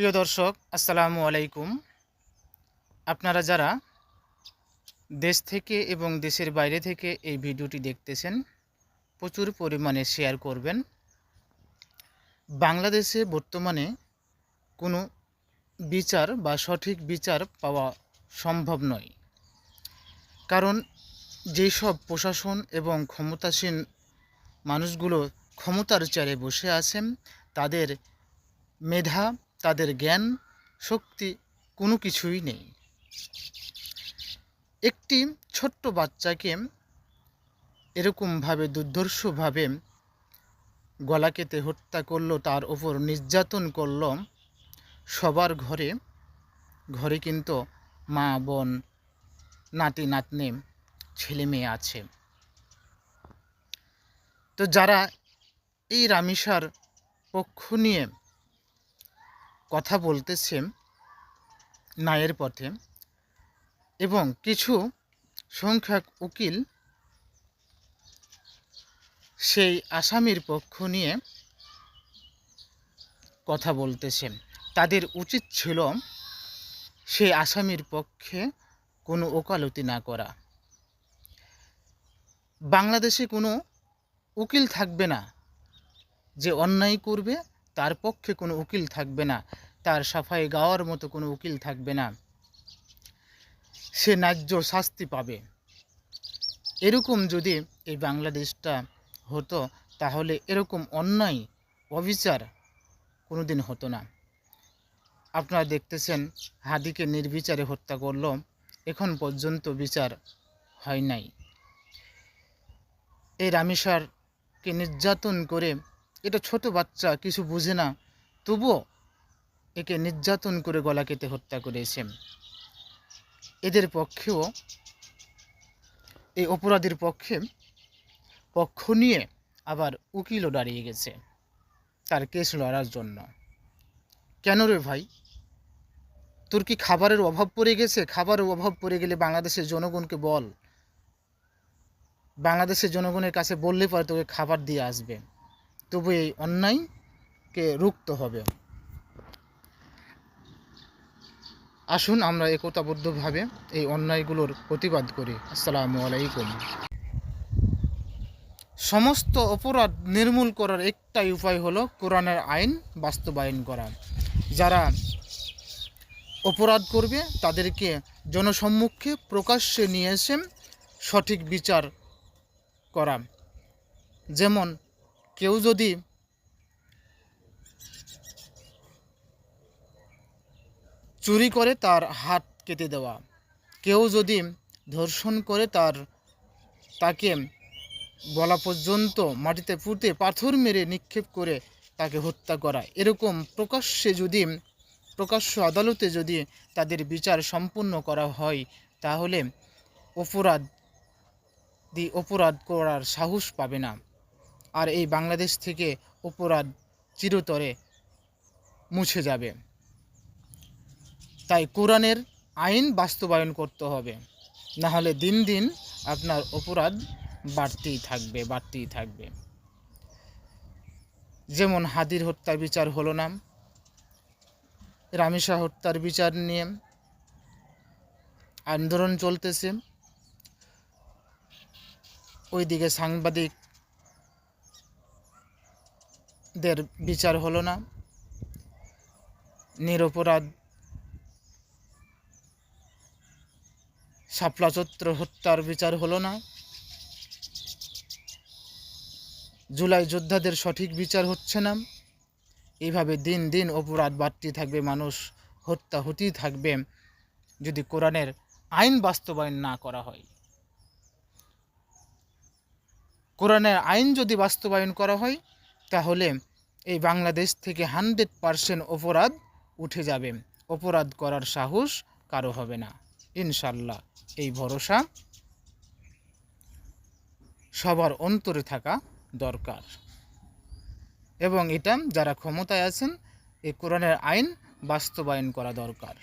প্রিয় দর্শক, আসসালামু আলাইকুম। আপনারা যারা দেশ থেকে এবং দেশের বাইরে থেকে এই ভিডিওটি দেখতেছেন, প্রচুর পরিমাণে শেয়ার করবেন। বাংলাদেশে বর্তমানে কোনো বিচার বা সঠিক বিচার পাওয়া সম্ভব নয়। কারণ যেসব প্রশাসন এবং ক্ষমতাসীন মানুষগুলো ক্ষমতার চেয়ারে বসে আছেন, তাদের মেধা, তাদের জ্ঞান শক্তি কোনো কিছুই নেই। একটি ছোট্ট বাচ্চাকে এরকমভাবে দুর্ধর্ষভাবে গলা কেটে হত্যা করলো, তার ওপর নির্যাতন করল। সবার ঘরে ঘরে কিন্তু মা, বোন, নাতি নাতনি, ছেলে মেয়ে আছে। তো যারা এই রামিসার পক্ষ নিয়ে কথা বলতেছে ন্যায়ের পথে, এবং কিছু সংখ্যক উকিল সেই আসামির পক্ষ নিয়ে কথা বলতেছে, তাদের উচিত ছিল সেই আসামির পক্ষে কোনো ওকালতি না করা। বাংলাদেশে কোনো উকিল থাকবে না যে অন্যায় করবে, তার পক্ষে কোনো উকিল থাকবে না, তার সাফাই গাওয়ার মতো কোনো উকিল থাকবে না, সে ন্যায্য শাস্তি পাবে। এরকম যদি এই বাংলাদেশটা হতো, তাহলে এরকম অন্যায় অবিচার কোনো দিন হতো না। আপনারা দেখতেছেন, হাদিকে নির্বিচারে হত্যা করল, এখন পর্যন্ত বিচার হয় নাই। এই রামিসারকে নির্যাতন করে, এটা ছোট বাচ্চা, কিছু বুঝে না, তবুও একে নির্যাতন করে গলা কেটে হত্যা করেছে। এদের পক্ষেও, এই অপরাধীর পক্ষ নিয়ে আবার উকিলও দাঁড়িয়ে গেছে তার কেস লড়ার জন্য। কেন রে ভাই, তোর কি খাবারের অভাব পড়ে গেছে? খাবারের অভাব পড়ে গেলে বাংলাদেশের জনগণকে বল, বাংলাদেশের জনগণের কাছে বললে পরে তোকে খাবার দিয়ে আসবে। তবু এই অন্যায়কে রুখতে হবে। আসুন আমরা একতাবদ্ধভাবে এই অন্যায়গুলোর প্রতিবাদ করি। আসসালামু আলাইকুম। সমস্ত অপরাধ নির্মূল করার একটাই উপায় হলো কোরআনের আইন বাস্তবায়ন করা। যারা অপরাধ করবে তাদেরকে জনসম্মুখে প্রকাশ্যে নিয়ে এসে সঠিক বিচার করা। যেমন কেউ যদি চুরি করে তার হাত কেটে দেওয়া, কেউ যদি ধর্ষণ করে তাকে গলা পর্যন্ত মাটিতে পুঁতে পাথর মেরে নিক্ষেপ করে তাকে হত্যা করা। এরকম প্রকাশ্য আদালতে যদি তাদের বিচার সম্পূর্ণ করা হয়, তাহলে অপরাধ করার সাহস পাবে না। আর এই বাংলাদেশ থেকে অপরাধ চিরতরে মুছে যাবে। তাই কোরআনের আইন বাস্তবায়ন করতে হবে, না হলে দিন দিন আপনার অপরাধ বাড়তেই থাকবে। যেমন হাদির হত্যার বিচার হলো না, রামিসা হত্যার বিচার নিয়ে আন্দোলন চলতেছে, ওইদিকে সাংবাদিকদের বিচার হলো না, নিরপরাধ শাপলা চত্র হত্যার বিচার হলো না, জুলাই যোদ্ধাদের সঠিক বিচার হচ্ছে না। এইভাবে দিন দিন অপরাধ বাড়তে থাকবে, মানুষ হত্যা হতেই থাকবে যদি কোরআনের আইন বাস্তবায়ন না করা হয়। কোরআনের আইন যদি বাস্তবায়ন করা হয়, তাহলে এই বাংলাদেশ থেকে 100% অপরাধ উঠে যাবে, অপরাধ করার সাহস কারো হবে না ইনশাল্লাহ। এই ভরসা সবার অন্তরে থাকা দরকার, এবং এটা যারা ক্ষমতায় আছেন এই কোরআনের আইন বাস্তবায়ন করা দরকার।